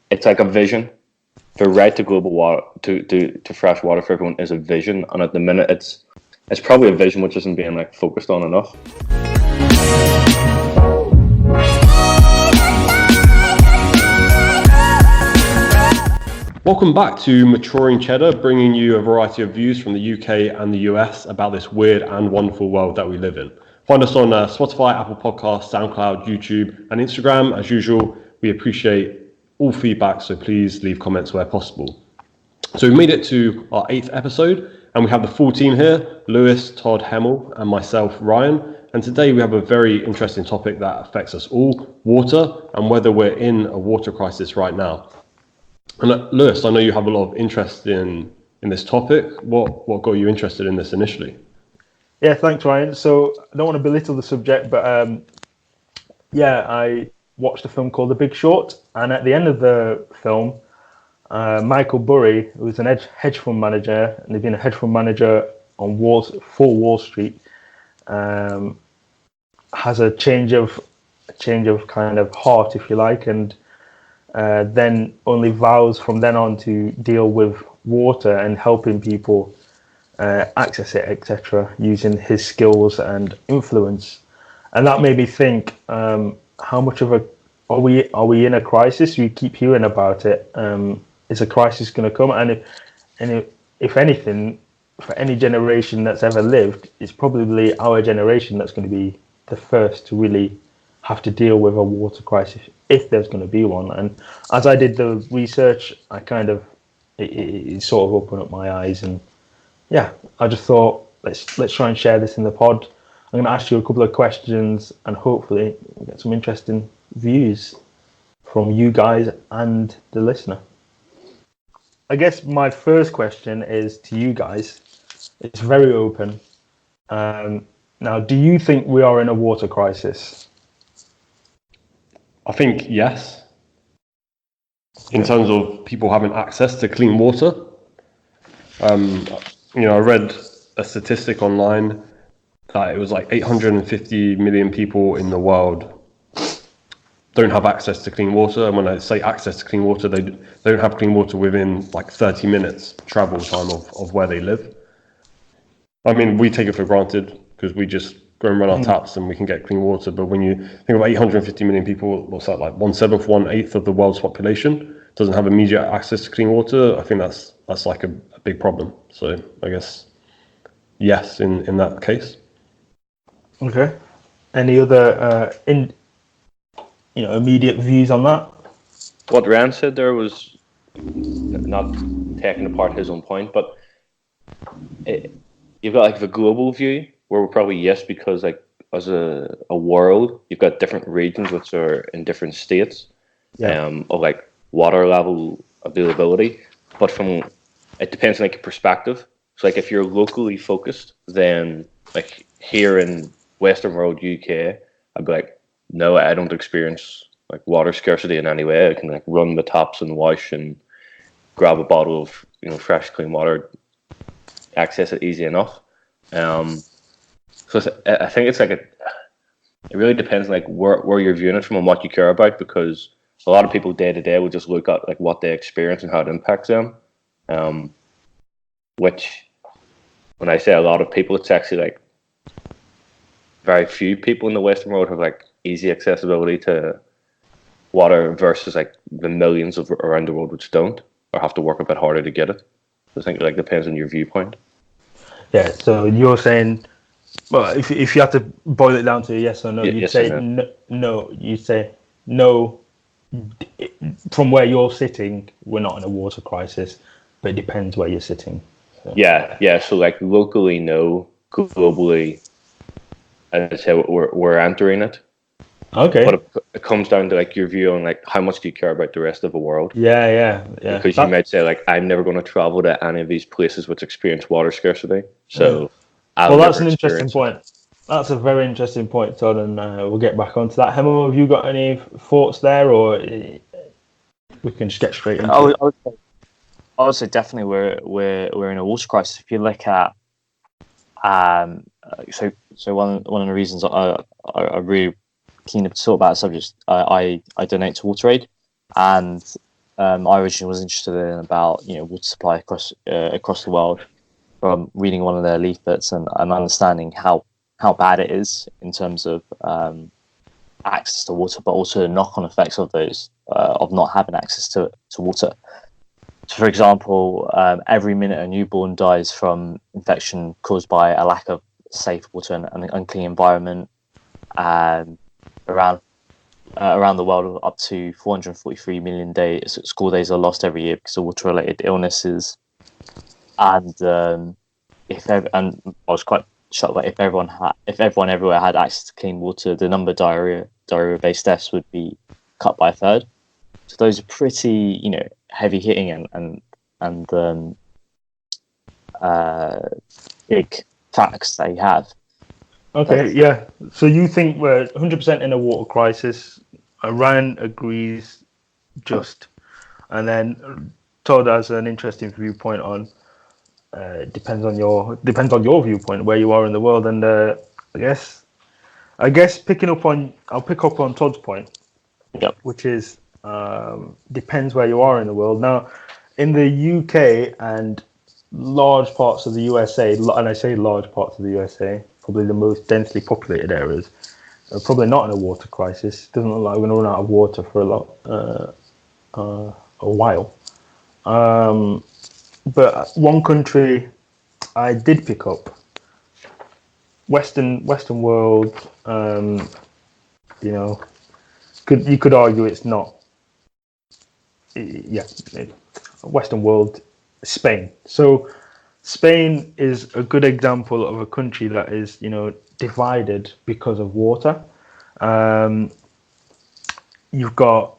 it's like a vision. The right to global water to fresh water for everyone is a vision, and at the minute it's probably a vision which isn't being like focused on enough. Welcome back to Maturing Cheddar, bringing you a variety of views from the UK and the US about this weird and wonderful world that we live in. Find us on Spotify, Apple Podcasts, SoundCloud, YouTube, and Instagram. As usual, we appreciate all feedback, so please leave comments where possible. So we made it to our 8th episode, and we have the full team here, Lewis, Todd, Hemel, and myself, Ryan. And today we have a very interesting topic that affects us all, water, and whether we're in a water crisis right now. And Lewis, I know you have a lot of interest in this topic. What got you interested in this initially? Yeah, thanks, Ryan. So I don't want to belittle the subject, but I watched a film called The Big Short, and at the end of the film, Michael Burry, who's an hedge fund manager, and they've been a hedge fund manager on Wall Street, has a change of kind of heart, if you like, and then only vows from then on to deal with water and helping people access it, etc., using his skills and influence. And that made me think, how much of are we in a crisis? We keep hearing about it. Is a crisis going to come? And if anything, for any generation that's ever lived, it's probably our generation that's going to be the first to really have to deal with a water crisis, if there's going to be one. And as I did the research, I kind of it sort of opened up my eyes, and yeah, I just thought let's try and share this in the pod. I'm going to ask you a couple of questions, and hopefully we'll get some interesting views from you guys and the listener. I guess my first question is to you guys. It's very open. Now, do you think we are in a water crisis? I think yes. In terms of people having access to clean water. I read a statistic online that it was like 850 million people in the world don't have access to clean water. And when I say access to clean water, they don't have clean water within like 30 minutes travel time of where they live. I mean, we take it for granted because we just go and run our taps and we can get clean water. But when you think about 850 million people, what's that, like 1/7, 1/8 of the world's population doesn't have immediate access to clean water? I think that's like a big problem. So I guess yes, in that case. Okay. Any other immediate views on that? What Rand said there was not taking apart his own point, but you've got like the global view where we're probably yes, because like as a world, you've got different regions which are in different states of like water level availability. But it depends on like your perspective. So like if you're locally focused, then like here in Western world UK, I'd be like, no, I don't experience like water scarcity in any way. I can like run the taps and wash and grab a bottle of fresh clean water, access it easy enough. So I think it's like it really depends on like where you're viewing it from and what you care about, because a lot of people day to day will just look at like what they experience and how it impacts them. Which, when I say a lot of people, it's actually like very few people in the Western world have like easy accessibility to water versus like the millions around the world which don't or have to work a bit harder to get it. So I think it like depends on your viewpoint. Yeah. So you're saying, well, if you had to boil it down to a yes or no, you'd say no. You'd say no. From where you're sitting, we're not in a water crisis, but it depends where you're sitting. So. Yeah. So like locally, no. Globally, I'd say we're entering it. Okay. But it comes down to like your view on like how much do you care about the rest of the world? Yeah. Because you might say like I'm never going to travel to any of these places which experience water scarcity. So, that's an interesting point. That's a very interesting point, Todd, and we'll get back onto that. Hemo, have you got any thoughts there, or we can just get straight into it? I would say definitely we're in a water crisis. If you look at so one of the reasons I really keen to talk about the subject, I donate to WaterAid. and I originally was interested in about water supply across the world from reading one of their leaflets and understanding how bad it is in terms of access to water, but also the knock-on effects of those of not having access to water. So, for example, every minute a newborn dies from infection caused by a lack of safe water and an unclean environment. Around the world, up to 443 million school days are lost every year because of water-related illnesses. And I was quite shocked that if everyone everywhere had access to clean water, the number of diarrhea-based deaths would be cut by a third. So those are pretty, heavy hitting and big facts that you have. Okay, yeah. So you think we're 100% in a water crisis? Ryan agrees, just, and then Todd has an interesting viewpoint on. Depends on your viewpoint where you are in the world, and I guess I'll pick up on Todd's point, Yep. which is depends where you are in the world. Now, in the UK and large parts of the USA, and I say large parts of the USA, probably the most densely populated areas, are probably not in a water crisis. It doesn't look like we're going to run out of water for a while. But one country I did pick up, Western world, you could argue it's not. Yeah, Western world, Spain. So Spain is a good example of a country that is, divided because of water. You've got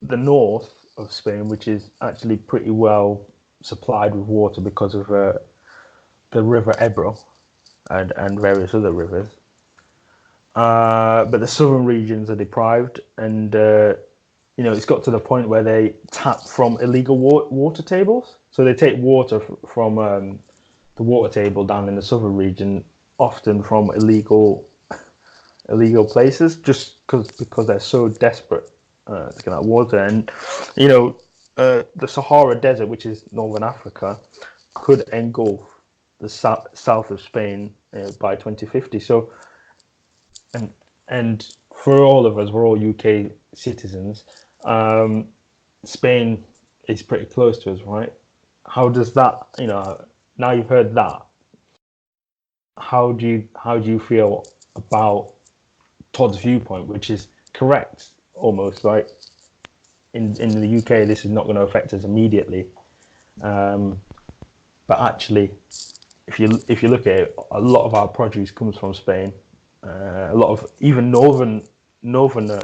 the north of Spain, which is actually pretty well supplied with water because of the River Ebro and various other rivers. But the southern regions are deprived, and it's got to the point where they tap from illegal water tables. So they take water from the water table down in the southern region, often from illegal places, just because they're so desperate to get that water. And the Sahara Desert, which is northern Africa, could engulf the south of Spain by 2050. So, and for all of us, we're all UK citizens. Spain is pretty close to us, right? How does that, now you've heard that, how do you feel about Todd's viewpoint, which is correct, almost like in the UK, this is not going to affect us immediately, but actually, if you look at it, a lot of our produce comes from Spain. A lot of even northern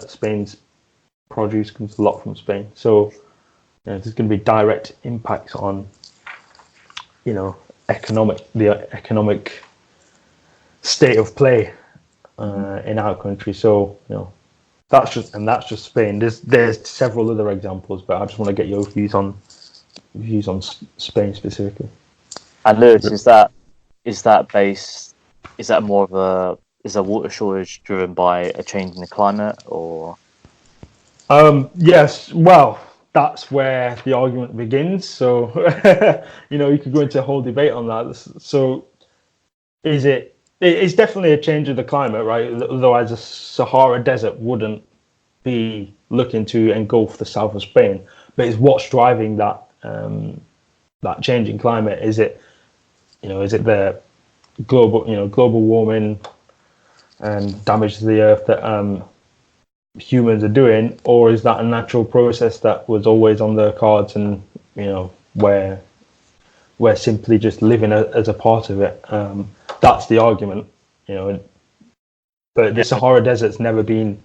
Spain's produce comes a lot from Spain. So there's going to be direct impacts on the economic state of play in our country. So that's just Spain. There's several other examples, but I just want to get your views on Spain specifically. And Lewis, is that more of a water shortage driven by a change in the climate, or? Yes. Well, that's where the argument begins. So you could go into a whole debate on that. So it's definitely a change of the climate, right? Otherwise, the Sahara Desert wouldn't be looking to engulf the south of Spain. But it's what's driving that change in climate. Is it the global warming and damage to the earth that humans are doing, or is that a natural process that was always on the cards, and where we're simply just living as a part of it? That's the argument, But the Sahara Desert's never been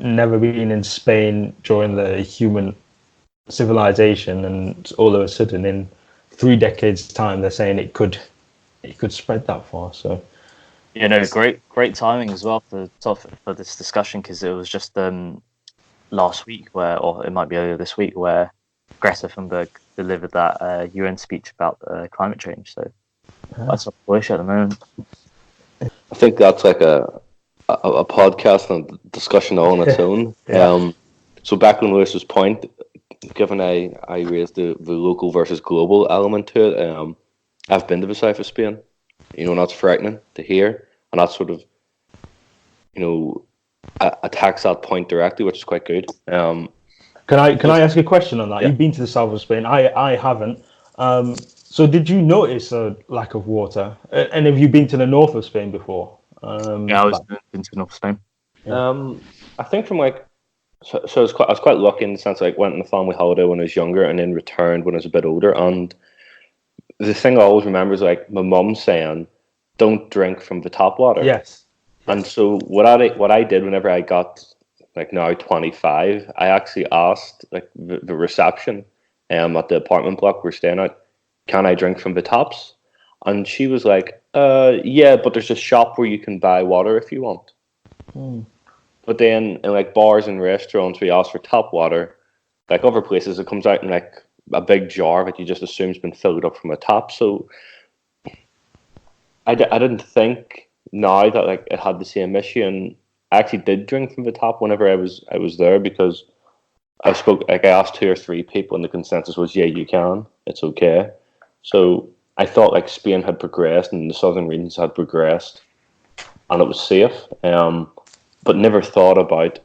in Spain during the human civilization, and all of a sudden, in 3 decades' time, they're saying it could spread that far. So. Great timing as well for this discussion, because it was just last week or it might be earlier this week, where Greta Thunberg delivered that UN speech about climate change. So that's a push at the moment. I think that's like a podcast and discussion all on its own. Yeah. So back on Lewis's point, given I raised the local versus global element to it, I've been to the south of Spain. And that's frightening to hear, and that sort of, attacks that point directly, which is quite good. Can I ask a question on that? Yeah. You've been to the south of Spain. I haven't. So did you notice a lack of water? And have you been to the north of Spain before? Yeah, I was into North Spain. I think from so I was quite lucky in the sense went on a family holiday when I was younger and then returned when I was a bit older. And the thing I always remember is my mum saying, "Don't drink from the tap water." Yes. And so what I did whenever I got now 25, I actually asked the reception at the apartment block we're staying at, "Can I drink from the taps?" And she was like, "Yeah, but there's a shop where you can buy water if you want." But then in bars and restaurants, we ask for tap water. Other places, it comes out in a big jar that you just assume's been filled up from a tap. So I didn't think now that it had the same issue, and I actually did drink from the tap whenever I was there, because I asked 2 or 3 people and the consensus was, yeah, you can, it's okay. So I thought Spain had progressed and the southern regions had progressed and it was safe, but never thought about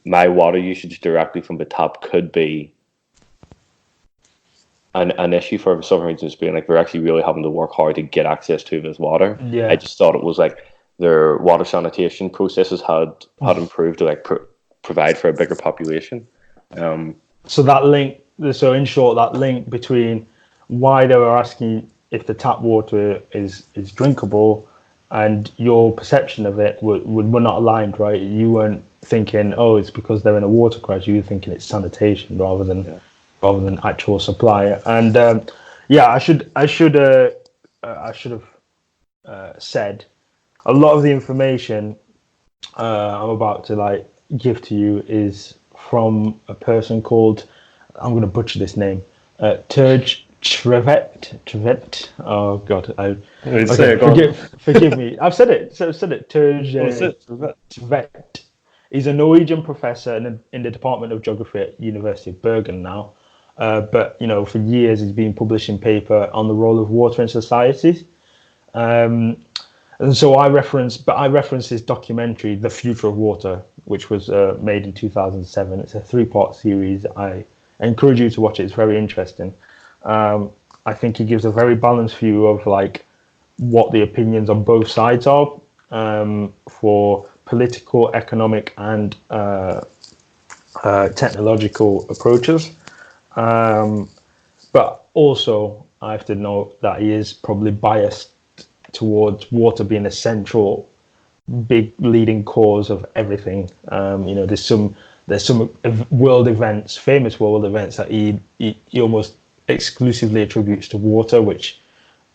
my water usage directly from the tap could be an issue for the southern regions of Spain. They're actually really having to work hard to get access to this water. Yeah. I just thought it was their water sanitation processes had improved to provide for a bigger population. So in short, that link between why they were asking if the tap water is drinkable and your perception of it were not aligned, right? You weren't thinking, oh, it's because they're in a water crisis. You were thinking it's sanitation rather than actual supply. And I should have said a lot of the information I'm about to give to you is from a person called, I'm going to butcher this name, Todds. Trevet. Oh God! Forgive me. I've said it. So I've said it. Trevet. He's a Norwegian professor in the Department of Geography at University of Bergen now. But for years he's been publishing paper on the role of water in societies. And so I reference his documentary, The Future of Water, which was made in 2007. It's a 3-part series. I encourage you to watch it. It's very interesting. I think he gives a very balanced view of what the opinions on both sides are for political, economic, and technological approaches. But also, I have to note that he is probably biased towards water being a central, big leading cause of everything. There's some world events, famous world events that he almost exclusively attributes to water, which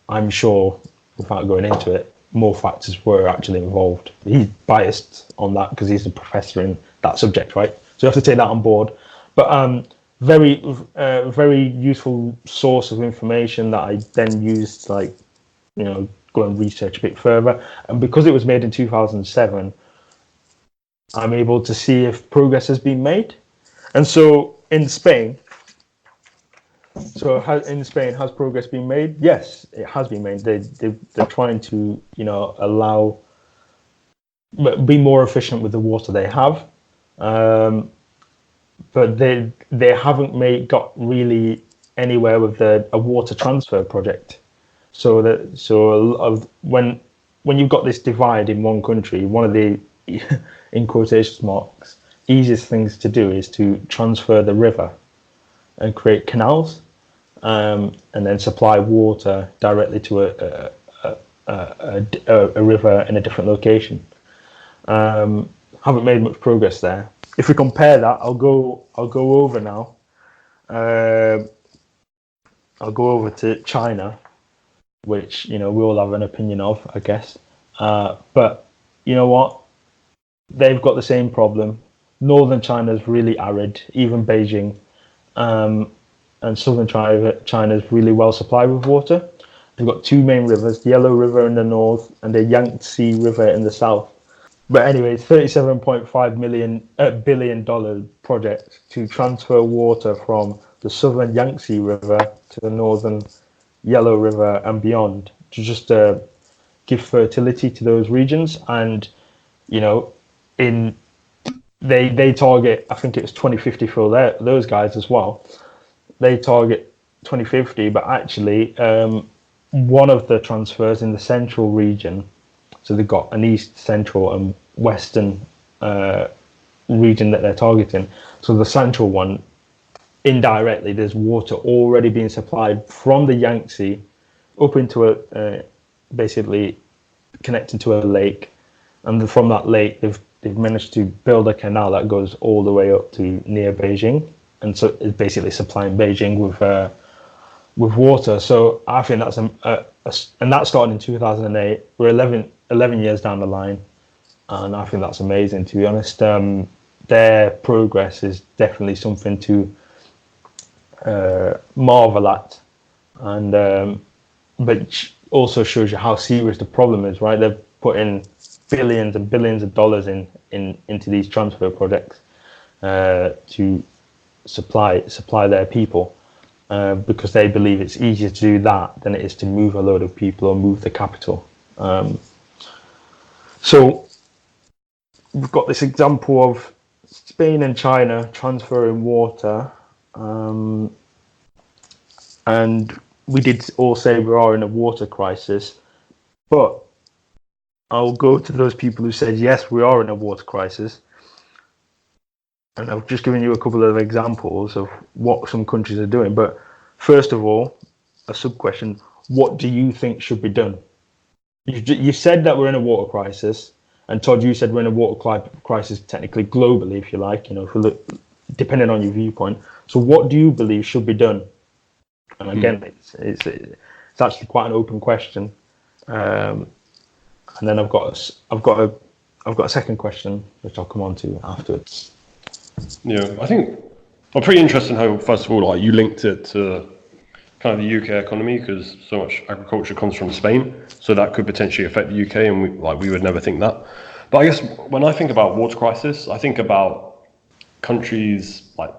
I'm sure, without going into it, more factors were actually involved. He's biased on that because he's a professor in that subject, right? So you have to take that on board. But very useful source of information that I then used to go and research a bit further. And because it was made in 2007, I'm able to see if progress has been made. And so in Spain, has progress been made? Yes, it has been made. They're trying to be more efficient with the water they have, but they haven't got really anywhere with a water transfer project. So a lot of when you've got this divide in one country, one of the in quotation marks easiest things to do is to transfer the river and create canals, and then supply water directly to a river in a different location. Haven't made much progress there. If we compare that, I'll go over now. I'll go over to China, which we all have an opinion of, I guess. But you know what? They've got the same problem. Northern China's really arid, even Beijing. And southern China is really well supplied with water. They've got 2 main rivers, the Yellow River in the north and the Yangtze River in the south. But anyway, it's $37.5 billion project to transfer water from the southern Yangtze River to the northern Yellow River and beyond to just give fertility to those regions. And they target, I think it's 2050 for those guys as well. They target 2050, but actually one of the transfers in the central region, so they've got an east, central and western region that they're targeting. So the central one, indirectly, there's water already being supplied from the Yangtze up into basically connecting to a lake, and from that lake they've managed to build a canal that goes all the way up to near Beijing, and so it's basically supplying Beijing with water. So I think that's and that started in 2008. We're 11 years down the line, and I think that's amazing, to be honest. Their progress is definitely something to marvel at, and but also shows you how serious the problem is, right? They've put in billions and billions of dollars into these transfer projects to supply their people, because they believe it's easier to do that than it is to move a load of people or move the capital. So we've got this example of Spain and China transferring water, and we did all say we are in a water crisis, but I'll go to those people who said, yes, we are in a water crisis. And I've just given you a couple of examples of what some countries are doing. But first of all, a sub-question, what do you think should be done? You said that we're in a water crisis. And Todd, you said we're in a water crisis technically globally, if you like, if we look, depending on your viewpoint. So what do you believe should be done? And again, it's actually quite an open question. And then I've got a second question, which I'll come on to afterwards. Yeah, I think I'm pretty interested in how, first of all, like you linked it to kind of the UK economy, because so much agriculture comes from Spain, so that could potentially affect the UK, and we would never think that. But I guess when I think about water crisis, I think about countries like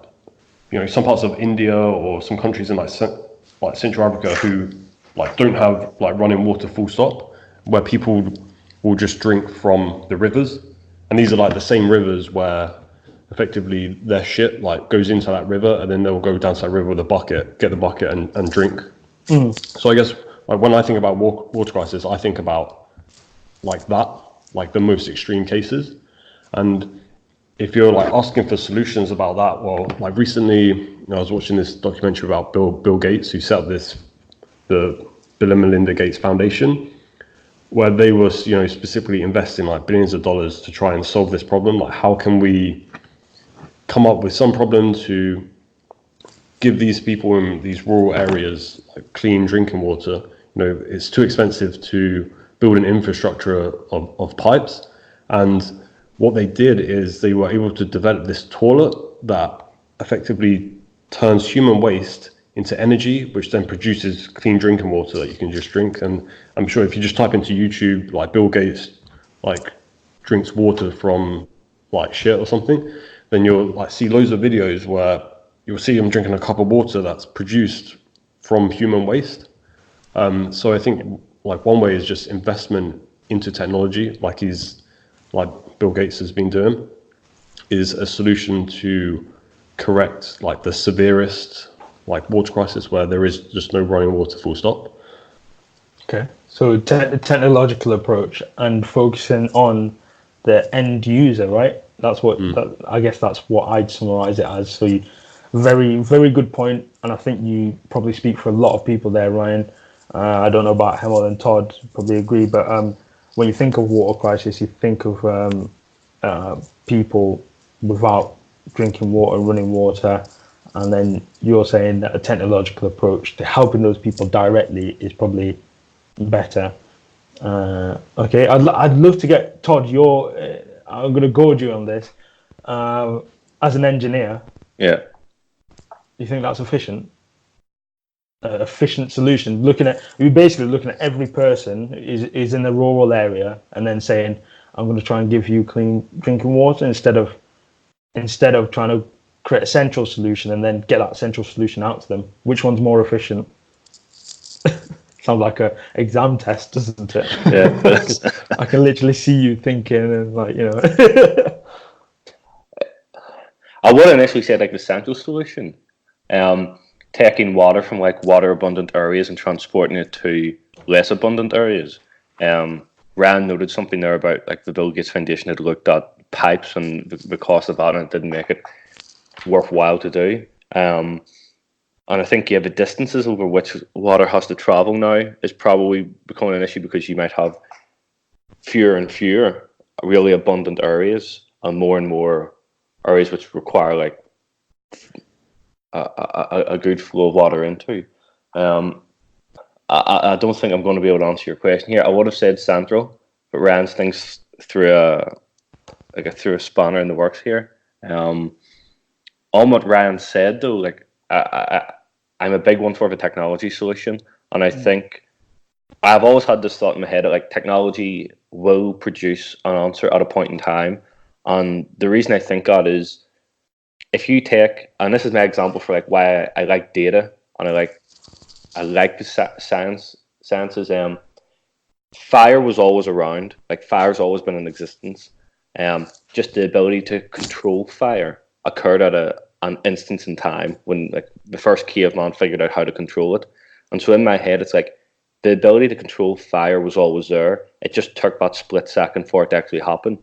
some parts of India or some countries in like Central Africa who like don't have like running water full stop, where people will just drink from the rivers, and these are like the same rivers where effectively their shit like goes into that river, and then they'll go down to that river with a bucket, get the bucket and drink. So I guess like when I think about water crisis, I think about like that, like the most extreme cases. And if you're like asking for solutions about that, well, like recently I was watching this documentary about Bill Gates, who set up the Bill and Melinda Gates Foundation, where they were specifically investing like billions of dollars to try and solve this problem. Like, how can we come up with some problem to give these people in these rural areas like clean drinking water? It's too expensive to build an infrastructure of pipes. And what they did is they were able to develop this toilet that effectively turns human waste into energy, which then produces clean drinking water that you can just drink. And I'm sure if you just type into YouTube, like Bill Gates, like drinks water from like shit or something, then you'll like see loads of videos where you'll see him drinking a cup of water that's produced from human waste. So I think like one way is just investment into technology, like Bill Gates has been doing, is a solution to correct like the severest like water crisis where there is just no running water full stop. Okay, so technological approach and focusing on the end user, right? That's what I guess that's what I'd summarize it as. So very, very good point, and I think you probably speak for a lot of people there, Ryan. I don't know about Hemel and Todd, probably agree, but when you think of water crisis, you think of people without drinking water, running water, and then you're saying that a technological approach to helping those people directly is probably better. Okay, I'd love to get Todd. I'm going to gorge you on this. As an engineer, Yeah. you think that's efficient? Efficient solution. We're basically looking at every person is in a rural area, and then saying, "I'm going to try and give you clean drinking water," instead of trying to create a central solution and then get that central solution out to them. Which one's more efficient? Sounds like a exam test, doesn't it? Yeah, I can literally see you thinking and like, you know. I would initially say like the central solution, taking water from like water abundant areas and transporting it to less abundant areas. Rand noted something there about like the Bill Gates Foundation had looked at pipes and the cost of that, and it didn't make it worthwhile to do. And I think, yeah, the distances over which water has to travel now is probably becoming an issue because you might have fewer and fewer really abundant areas and more areas which require like a good flow of water into. I don't think I'm going to be able to answer your question here. I would have said central, but Rand's thinks through a spanner in the works here. On what Ryan said though, like I'm a big one for the technology solution, and I think I've always had this thought in my head that like technology will produce an answer at a point in time, and the reason I think that is if you take, and this is my example for like why I like data and I like the sciences. Fire was always around, like fire's always been in existence. Just the ability to control fire occurred at an instance in time when like the first caveman figured out how to control it. And so in my head, it's like the ability to control fire was always there. It just took that split second for it to actually happen.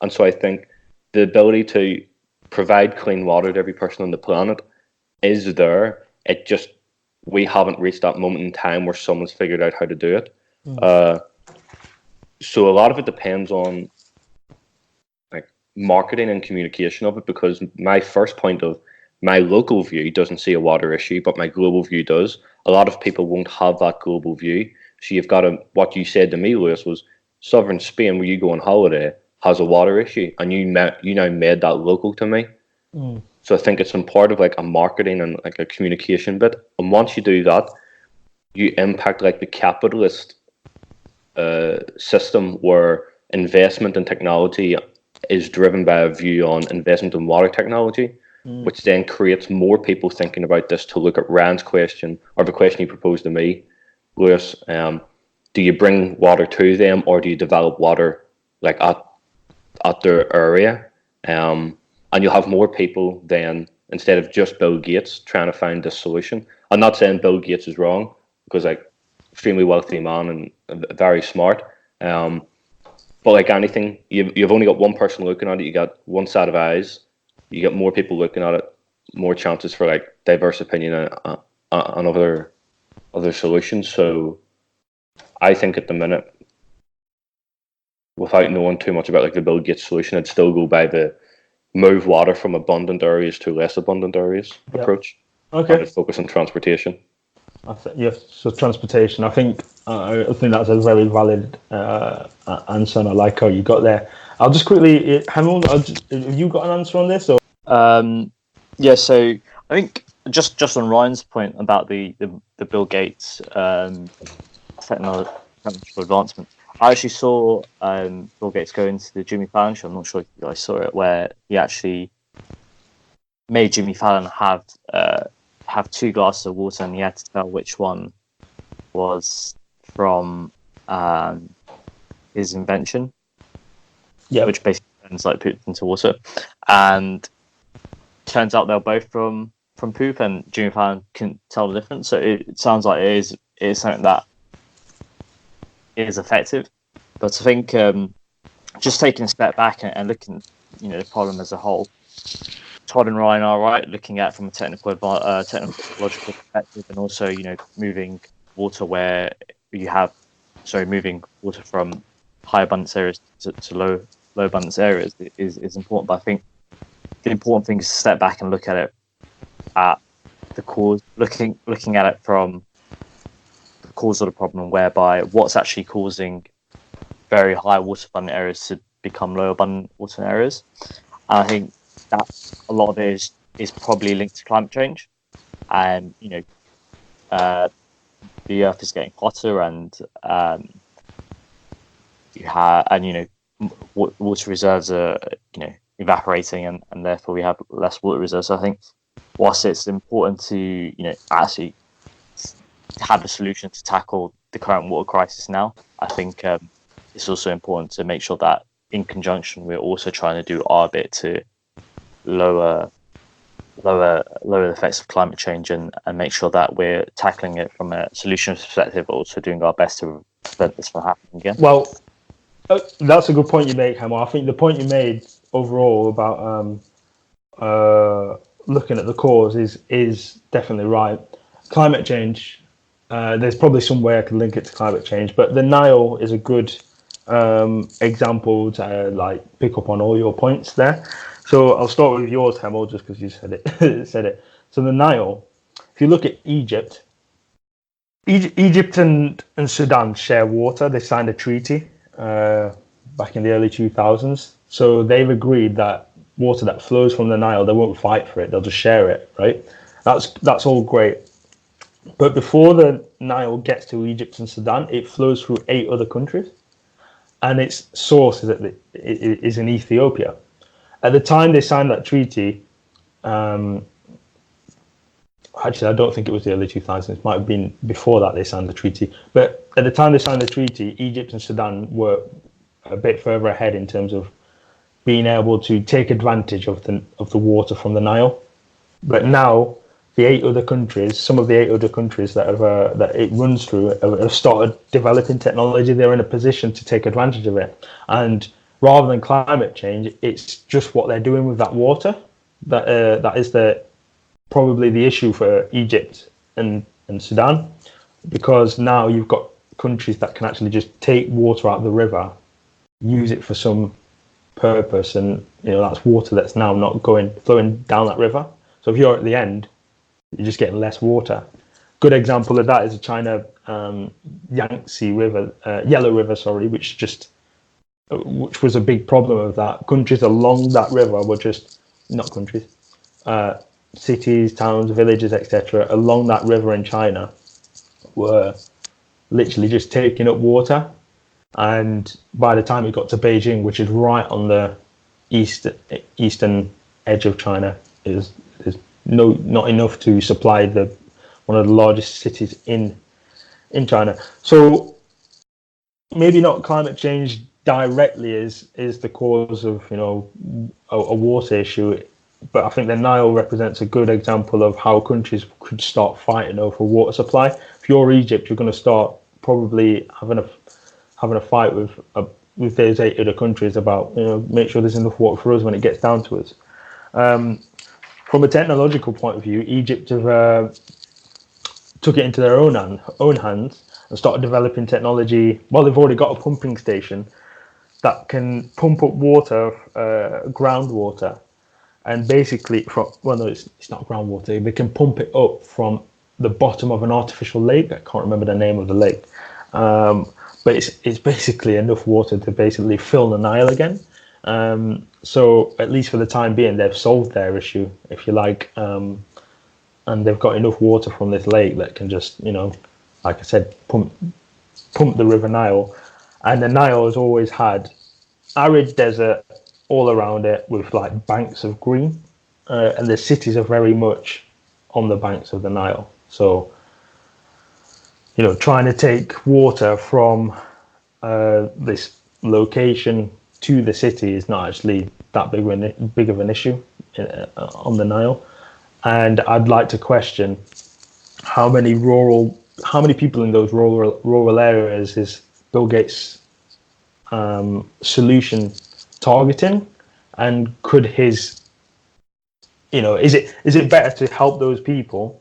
And so I think the ability to provide clean water to every person on the planet is there. It just, we haven't reached that moment in time where someone's figured out how to do it. So a lot of it depends on like marketing and communication of it, because my first point of my local view doesn't see a water issue, but my global view does. A lot of people won't have that global view. So you've got what you said to me, Lewis, was sovereign Spain, where you go on holiday, has a water issue, and you now made that local to me. So I think it's important of like a marketing and like a communication bit. And once you do that, you impact like the capitalist system where investment in technology is driven by a view on investment in water technology, which then creates more people thinking about this. To look at Rand's question, or the question he proposed to me, Lewis, do you bring water to them, or do you develop water like at their area? And you'll have more people then, instead of just Bill Gates trying to find this solution. I'm not saying Bill Gates is wrong, because like extremely wealthy man and very smart. But like anything, you've only got one person looking at it. You got one set of eyes. You get more people looking at it, more chances for like diverse opinion and other solutions. So I think at the minute, without knowing too much about like the Bill Gates solution, I'd still go by the move water from abundant areas to less abundant areas approach. Okay. And focus on transportation. Yes, so transportation. I think that's a very valid answer, and I like how you got there. I'll just quickly, Hamilton, have you got an answer on this? Or? Yeah, so I think just on Ryan's point about the Bill Gates technological advancement, I actually saw Bill Gates go into the Jimmy Fallon show. I'm not sure if you guys saw it, where he actually made Jimmy Fallon have 2 glasses of water, and he had to tell which one was from his invention, which basically turns like poop into water. And turns out they're both from poop, and Jimmy Fallon couldn't tell the difference. So it sounds like it is something that is effective. But I think just taking a step back and looking at the problem as a whole, Todd and Ryan are right, looking at it from a technological perspective, and also moving water moving water from high abundance areas to low abundance areas is important. But I think the important thing is to step back and look at it at the cause, looking at it from the cause of the problem, whereby what's actually causing very high water abundant areas to become low abundant water areas. And I think that a lot of it is probably linked to climate change, and the Earth is getting hotter, and water reserves are evaporating, and therefore we have less water reserves. So I think whilst it's important to actually have a solution to tackle the current water crisis now, I think it's also important to make sure that in conjunction we're also trying to do our bit to lower the effects of climate change and make sure that we're tackling it from a solution perspective, but also doing our best to prevent this from happening again. Well, that's a good point you make, Hemo. I think the point you made overall about looking at the cause is definitely right. Climate change, there's probably some way I could link it to climate change, but the Nile is a good example to pick up on all your points there. So I'll start with yours, Hemo, just because you said it. So the Nile, if you look at Egypt and Sudan share water. They signed a treaty back in the early 2000s. So they've agreed that water that flows from the Nile, they won't fight for it. They'll just share it, right? That's all great. But before the Nile gets to Egypt and Sudan, it flows through 8 other countries, and its source is in Ethiopia. At the time they signed that treaty, actually, I don't think it was the early 2000s. It might have been before that they signed the treaty. But at the time they signed the treaty, Egypt and Sudan were a bit further ahead in terms of being able to take advantage of the water from the Nile. But now the 8 other countries, some of the 8 other countries that it runs through, have started developing technology. They're in a position to take advantage of it. And rather than climate change, it's just what they're doing with that water that is probably the issue for Egypt and Sudan, because now you've got countries that can actually just take water out of the river, use it for some purpose, and that's water that's now not flowing down that river. So if you're at the end, you're just getting less water. Good example of that is the China Yangtze River, Yellow River, sorry, which was a big problem of that. Countries along that river were just not countries. Cities, towns, villages, etc., along that river in China were literally just taking up water. And by the time it got to Beijing, which is right on the eastern edge of China, there's not enough to supply one of the largest cities in China. So maybe not climate change directly is the cause of a water issue, but I think the Nile represents a good example of how countries could start fighting over water supply. If you're Egypt, you're going to start probably having a fight with those 8 other countries about make sure there's enough water for us when it gets down to us. From a technological point of view, Egypt have took it into their own hands and started developing technology. Well, they've already got a pumping station that can pump up water, groundwater, and basically it's not groundwater. They can pump it up from the bottom of an artificial lake. I can't remember the name of the lake, but it's basically enough water to basically fill the Nile again. So at least for the time being, they've solved their issue, if you like, and they've got enough water from this lake that can just, like I said, pump the River Nile. And the Nile has always had arid desert all around it with like banks of green, and the cities are very much on the banks of the Nile. So, trying to take water from this location to the city is not actually that big of an issue on the Nile. And I'd like to question how many people in those rural areas is Bill Gates' solution targeting, and could his, is it better to help those people?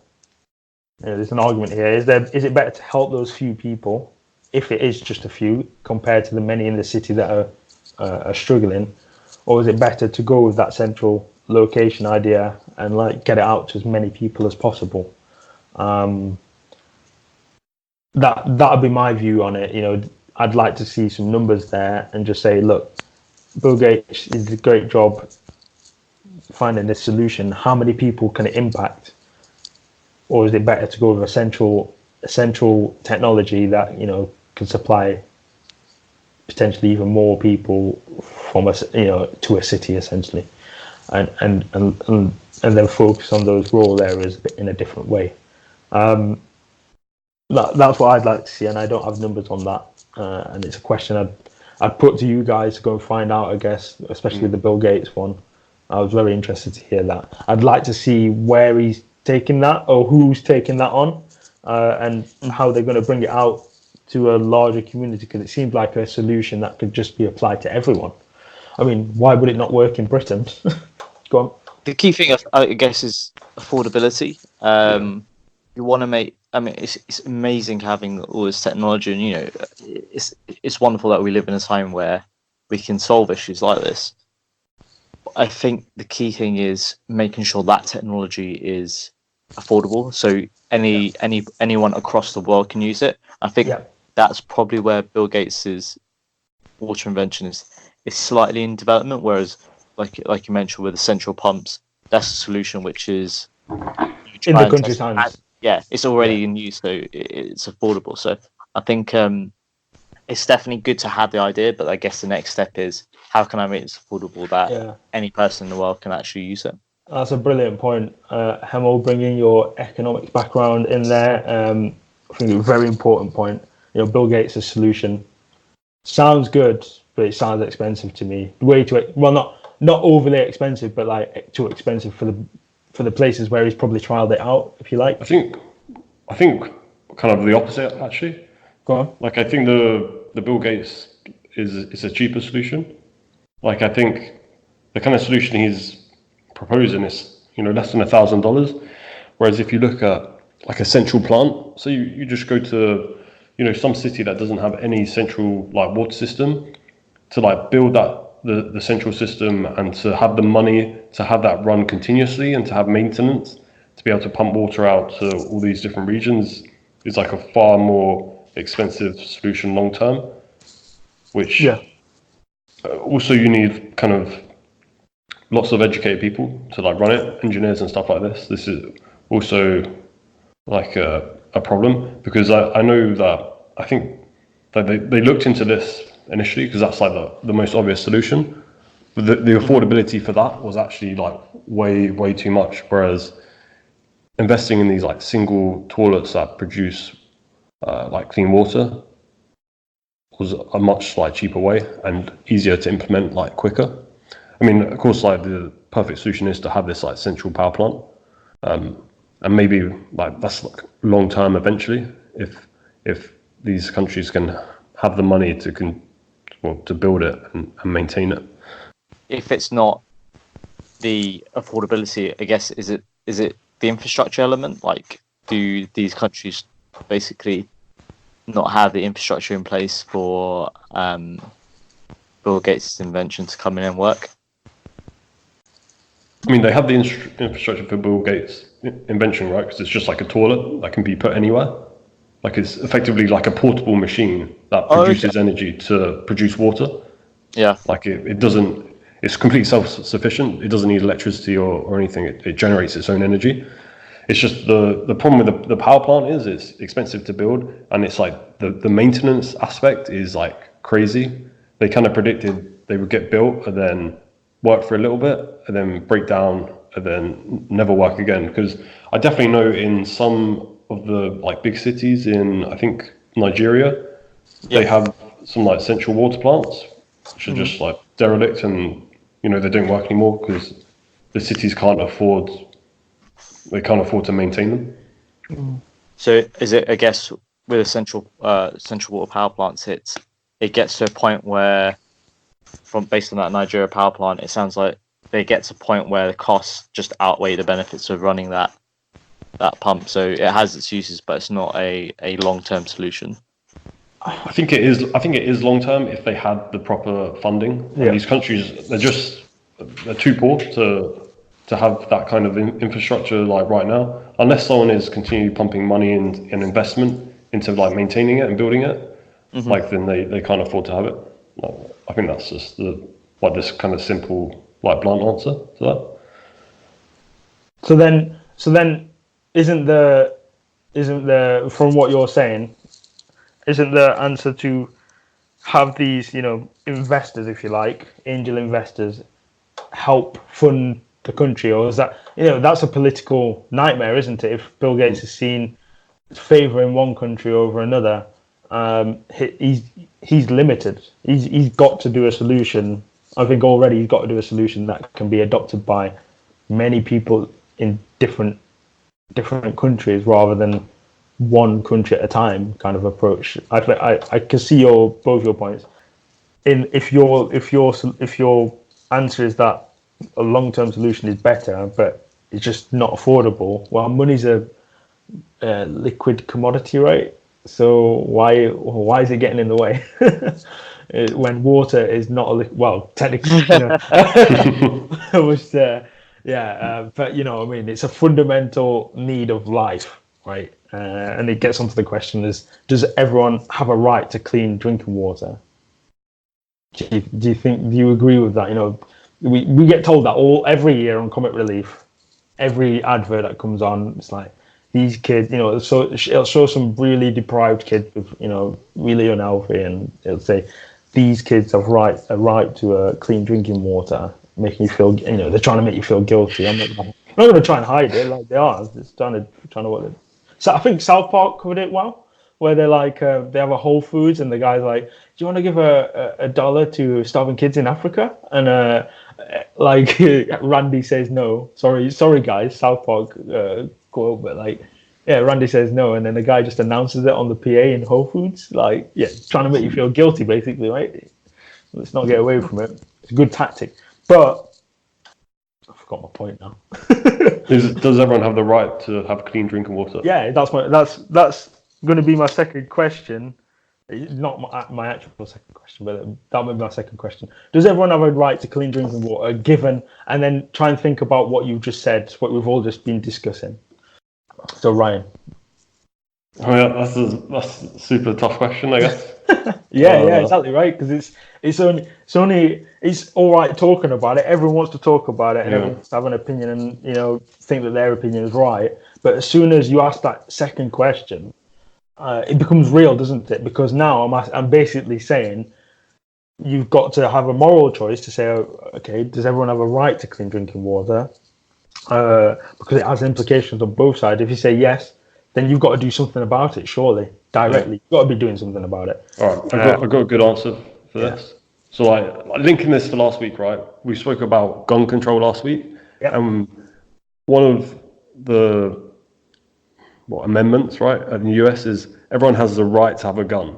There's an argument here. Is it better to help those few people, if it is just a few, compared to the many in the city that are struggling, or is it better to go with that central location idea and get it out to as many people as possible? That'd be my view on it. I'd like to see some numbers there and just say, look, Bill Gates did a great job finding this solution. How many people can it impact? Or is it better to go with a central technology that can supply potentially even more people from us, to a city essentially, and then focus on those rural areas in a different way. That's what I'd like to see, and I don't have numbers on that. And it's a question I'd put to you guys to go and find out, I guess, especially the Bill Gates one. I was very interested to hear that. I'd like to see where he's taking that, or who's taking that on, and how they're going to bring it out to a larger community, because it seems like a solution that could just be applied to everyone. I mean, why would it not work in Britain? Go on. The key thing, I guess, is affordability. You want to make. I mean, it's amazing having all this technology, and it's wonderful that we live in a time where we can solve issues like this. I think the key thing is making sure that technology is affordable, so anyone across the world can use it. I think that's probably where Bill Gates's water invention is slightly in development, whereas like you mentioned with the central pumps, that's a solution which is in the countryside. Yeah, it's already in use, so it's affordable. So I think it's definitely good to have the idea, but I guess the next step is how can I make this affordable that any person in the world can actually use it. That's a brilliant point. Hemo, bringing your economics background in there, I think a very important point. Bill Gates' solution sounds good, but it sounds expensive to me. Way too not overly expensive, but like too expensive for the places where he's probably trialed it out, if you like. I think kind of the opposite, actually. Go on. Like, I think the Bill Gates is a cheaper solution. Like, I think the kind of solution he's proposing is, less than $1,000. Whereas if you look at like a central plant, so you just go to, some city that doesn't have any central like water system, to like build that the central system, and to have the money to have that run continuously and to have maintenance to be able to pump water out to all these different regions is like a far more expensive solution long term, which also you need kind of lots of educated people to like run it, engineers and stuff like this. This is also like a problem, because I know that I think that they looked into this initially because that's like the most obvious solution. But the affordability for that was actually like way too much. Whereas investing in these like single toilets that produce like clean water was a much like cheaper way and easier to implement, like quicker. I mean, of course, like the perfect solution is to have this like central power plant, and maybe like that's like long term eventually if these countries can have the money to build it and maintain it. If it's not the affordability, I guess, is it the infrastructure element? Like, do these countries basically not have the infrastructure in place for Bill Gates' invention to come in and work? I mean, they have the infrastructure for Bill Gates' invention, right? Because it's just like a toilet that can be put anywhere. Like, it's effectively like a portable machine that produces energy to produce water. Yeah. Like it doesn't, it's completely self-sufficient. It doesn't need electricity or anything. It generates its own energy. It's just the problem with the power plant is it's expensive to build, and it's like the maintenance aspect is like crazy. They kind of predicted they would get built and then work for a little bit and then break down and then never work again. Because I definitely know in some of the like big cities in, I think, Nigeria, they have some like central water plants which are just like derelict, and they don't work anymore because the cities can't afford to maintain them. So is it, I guess, with a central water power plants, it gets to a point where, based on that Nigeria power plant, it sounds like they get to a point where the costs just outweigh the benefits of running that pump. So it has its uses, but it's not a long-term solution. I think it is long-term if they had the proper funding. And these countries, they're too poor to have that kind of infrastructure like right now, unless someone is continually pumping money and investment into like maintaining it and building it. Like, then they can't afford to have it. Like, I think that's just this kind of simple, like, blunt answer to that. So then isn't the from what you're saying, isn't the answer to have these, investors, if you like, angel investors, help fund the country, or is that, that's a political nightmare, isn't it? If Bill Gates is seen favouring one country over another, he's limited. He's got to do a solution. I think already he's got to do a solution that can be adopted by many people in different countries rather than one country at a time kind of approach. I can see both your points. If your answer is that a long-term solution is better, but it's just not affordable, well, money's a liquid commodity, right? So why is it getting in the way when water is not well, technically, was but it's a fundamental need of life, right? And it gets onto the question is, does everyone have a right to clean drinking water? Do you agree with that? We get told that every year on Comic Relief, every advert that comes on, it's like these kids, so it'll show some really deprived kids with, really unhealthy, and it'll say these kids have a right to clean drinking water, making you feel, they're trying to make you feel guilty. I'm not going to try and hide it like they are. It's trying to what it. So I think South Park covered it well, where they're like, they have a Whole Foods, and the guy's like, do you want to give a dollar to starving kids in Africa? And Randy says no. Sorry guys, South Park quote, but Randy says no, and then the guy just announces it on the PA in Whole Foods, trying to make you feel guilty, basically, right? Let's not get away from it. It's a good tactic, but I forgot my point now. Does everyone have the right to have clean drinking water? Yeah, that's going to be my second question. Not my actual second question, but that would be my second question. Does everyone have a right to clean drinking water, given, and then try and think about what you've just said, what we've all just been discussing? So Ryan. That's a super tough question, I guess. yeah, exactly right. Because it's all right talking about it. Everyone wants to talk about it, and everyone wants to have an opinion, and think that their opinion is right. But as soon as you ask that second question, it becomes real, doesn't it? Because now I'm basically saying you've got to have a moral choice to say, okay, does everyone have a right to clean drinking water? Because it has implications on both sides. If you say yes, then you've got to do something about it, surely, directly. You've got to be doing something about it. All right, I've got a good answer for this. So, linking this to last week, right? We spoke about gun control last week, and one of the amendments, right, in the US is everyone has the right to have a gun.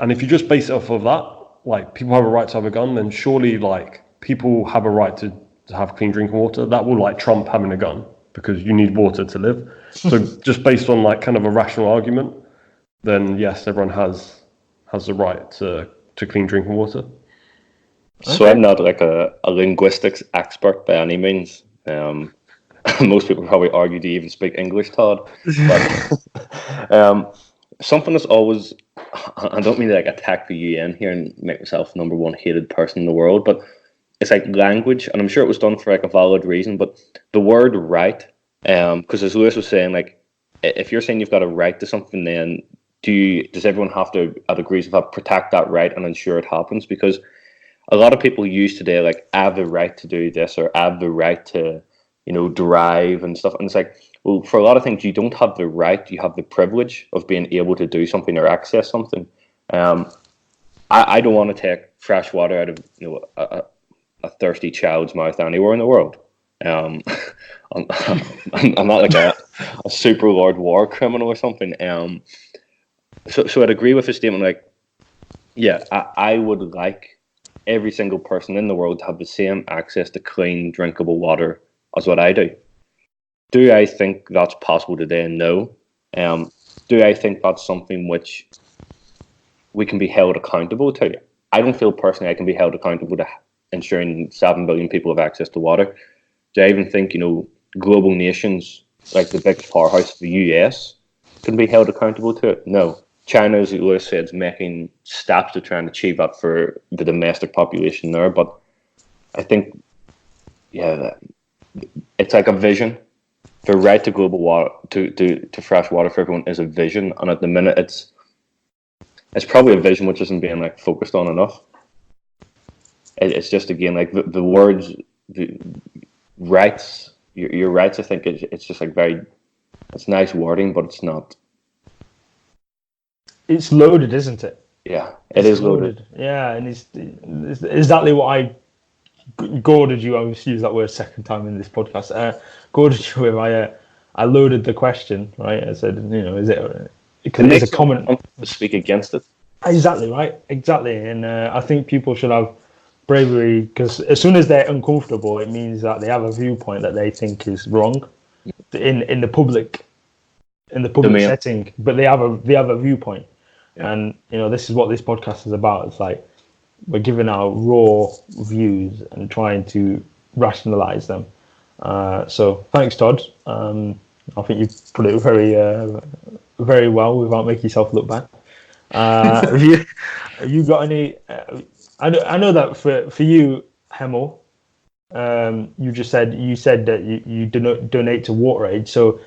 And if you just base it off of that, people have a right to have a gun, then surely people have a right to have clean drinking water. That will trump having a gun, because you need water to live. So just based on kind of a rational argument, then yes, everyone has the right to clean drinking water. So I'm not a linguistics expert by any means. Most people probably argue do you even speak English, Todd? But something that's always, I don't mean to attack the UN here and make myself number one hated person in the world, but it's language, and I'm sure it was done for a valid reason, but the word right, because as Lewis was saying, if you're saying you've got a right to something, then does everyone have to, at degrees of protect that right and ensure it happens? Because a lot of people use today, I have the right to do this, or I have the right to, drive and stuff. And it's well, for a lot of things, you don't have the right, you have the privilege of being able to do something or access something. I don't want to take fresh water out of, a thirsty child's mouth anywhere in the world. I'm not a super lord war criminal or something. So I'd agree with the statement. I would like every single person in the world to have the same access to clean, drinkable water as what I do. Do I think that's possible today? No. Do I think that's something which we can be held accountable to? I don't feel personally I can be held accountable to ensuring 7 billion people have access to water. Do I even think, global nations like the biggest powerhouse of the US can be held accountable to it? No. China, as Lewis said, is making steps to try and achieve that for the domestic population there. But I think, it's a vision. The right to global water, to fresh water for everyone is a vision. And at the minute, it's probably a vision which isn't being like focused on enough. It's just again like the words, the rights, your rights. I think it's just like it's nice wording, but it's not. It's loaded, isn't it? Yeah, it's loaded. Yeah, and it's exactly what I goaded you. I always use that word second time in this podcast. Goaded you with I loaded the question, right? I said, is it because it's a common to speak against it. Exactly right, exactly, and I think people should have bravery because as soon as they're uncomfortable, it means that they have a viewpoint that they think is wrong in the public setting, but they have a viewpoint, and this is what this podcast is about. It's like we're giving our raw views and trying to rationalize them. So thanks, Todd. I think you put it very well without making yourself look bad. Have you got any? I know that for you, Hemel, you said that you donate to WaterAid. So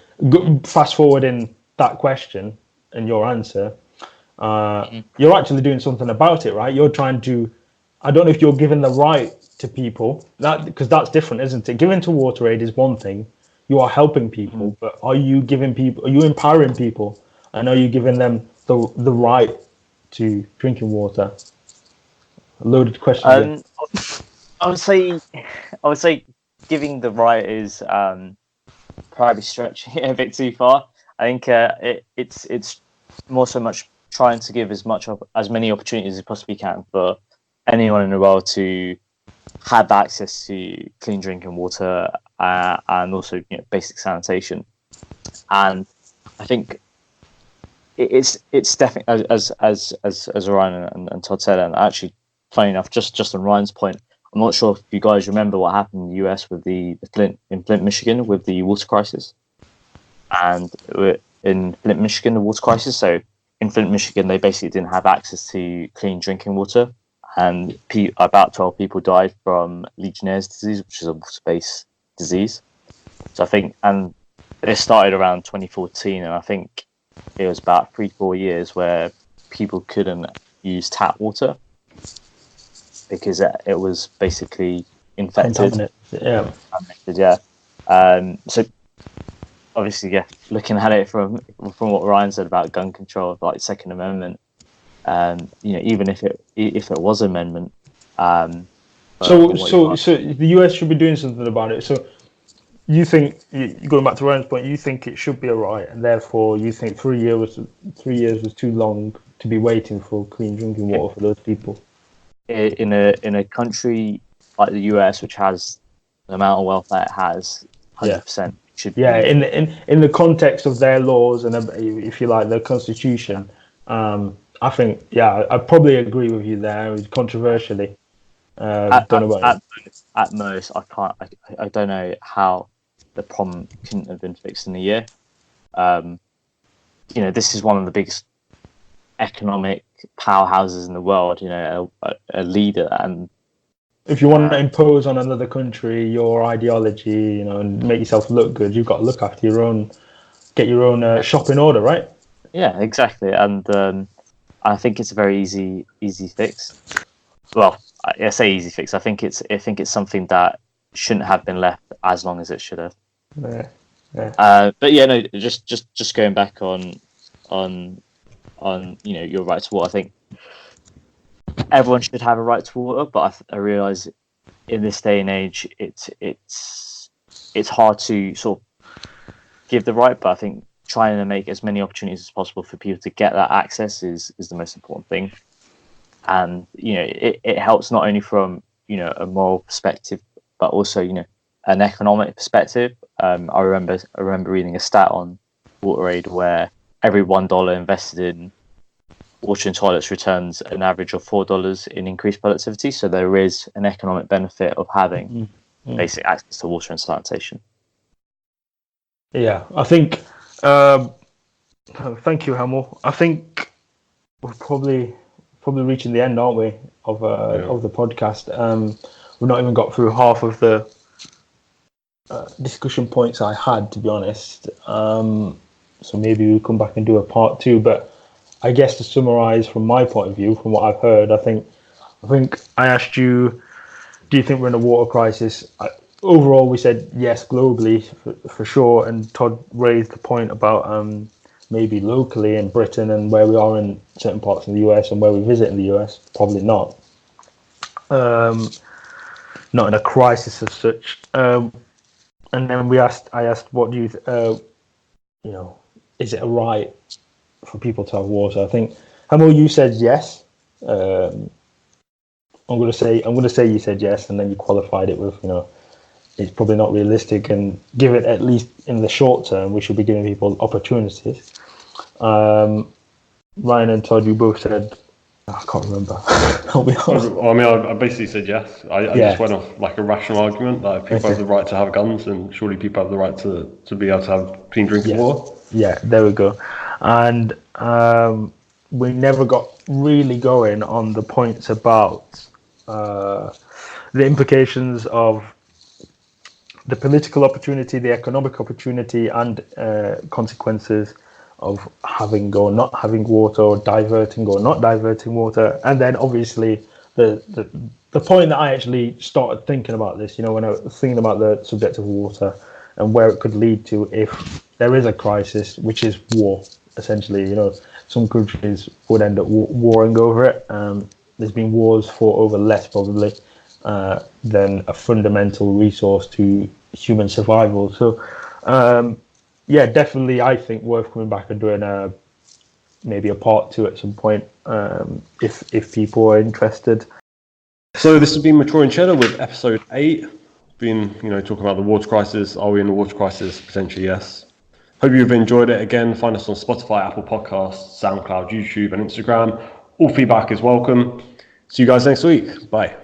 fast forwarding that question and your answer, you're actually doing something about it, right? You're trying to. I don't know if you're giving the right to people because that's different, isn't it? Giving to WaterAid is one thing. You are helping people, but are you empowering people, and are you giving them the right to drinking water? A loaded question. I would say giving the right is probably stretching it a bit too far. I think it's more so much trying to give as many opportunities as you possibly can for anyone in the world to have access to clean drinking water and also basic sanitation. And I think it's definitely as Ryan and Todd said, and actually funny enough, just on Ryan's point, I'm not sure if you guys remember what happened in the US with the Flint, Michigan, with the water crisis. And in Flint, Michigan, the water crisis. So in Flint, Michigan, they basically didn't have access to clean drinking water, and about 12 people died from Legionnaire's disease, which is a water-based disease. So I think, and it started around 2014, and I think it was about 3-4 years where people couldn't use tap water because it was basically infected. Yeah. So obviously, looking at it from what Ryan said about gun control, like Second Amendment, even if it was an amendment. So the US should be doing something about it. So you think, going back to Ryan's point, you think it should be a right, and therefore you think 3 years was too long to be waiting for clean drinking water for those people. In a country like the US, which has the amount of wealth that it has, 100% should be. Yeah, in the context of their laws and, if you like, their constitution, I think, I probably agree with you there. Controversially, at most, I don't know how the problem couldn't have been fixed in a year. This is one of the biggest economic powerhouses in the world. A leader, and if you want to impose on another country your ideology, and make yourself look good, you've got to look after your own, get your own shop in order, right? Yeah, exactly. And I think it's a very easy fix. Well, I say easy fix. I think it's something that shouldn't have been left as long as it should have. But just going back on your right to water. I think everyone should have a right to water, but I realise in this day and age, it's hard to sort of give the right. But I think trying to make as many opportunities as possible for people to get that access is the most important thing. And it helps not only from a moral perspective, but also an economic perspective. I remember reading a stat on WaterAid where every $1 invested in water and toilets returns an average of $4 in increased productivity. So there is an economic benefit of having basic access to water and sanitation. Yeah, I think. Thank you, Hemel. I think we're probably reaching the end, aren't we, of the podcast? We've not even got through half of the discussion points I had, to be honest. So maybe we'll come back and do a part 2. But I guess to summarize from my point of view, from what I've heard, I think I asked you, do you think we're in a water crisis? Overall, we said yes, globally for sure. And Todd raised the point about maybe locally in Britain and where we are in certain parts of the US and where we visit in the US, probably not. Not in a crisis as such. And then I asked, what do you, is it a right for people to have water? I think, Hamo, you said yes. I'm going to say you said yes, and then you qualified it with, it's probably not realistic, and give it, at least in the short term, we should be giving people opportunities. Ryan and Todd, you both said, I can't remember. I'll be honest. I basically said yes. I just went off like a rational argument that if people have the right to have guns, then surely people have the right to be able to have clean drinking water. Yeah, there we go. And we never got really going on the points about the implications of the political opportunity, the economic opportunity, and consequences of having or not having water, or diverting or not diverting water. And then obviously the point that I actually started thinking about this, when I was thinking about the subject of water and where it could lead to if there is a crisis, which is war, essentially. Some countries would end up warring over it. There's been wars fought over less probably than a fundamental resource to human survival. So definitely I think worth coming back and doing maybe a part 2 at some point, if people are interested. So this has been Maturing Cheddar with episode 8. Been talking about the water crisis. Are we in a water crisis? Potentially yes. Hope you've enjoyed it. Again, find us on Spotify, Apple Podcasts, SoundCloud, YouTube, and Instagram. All feedback is welcome. See you guys next week. Bye.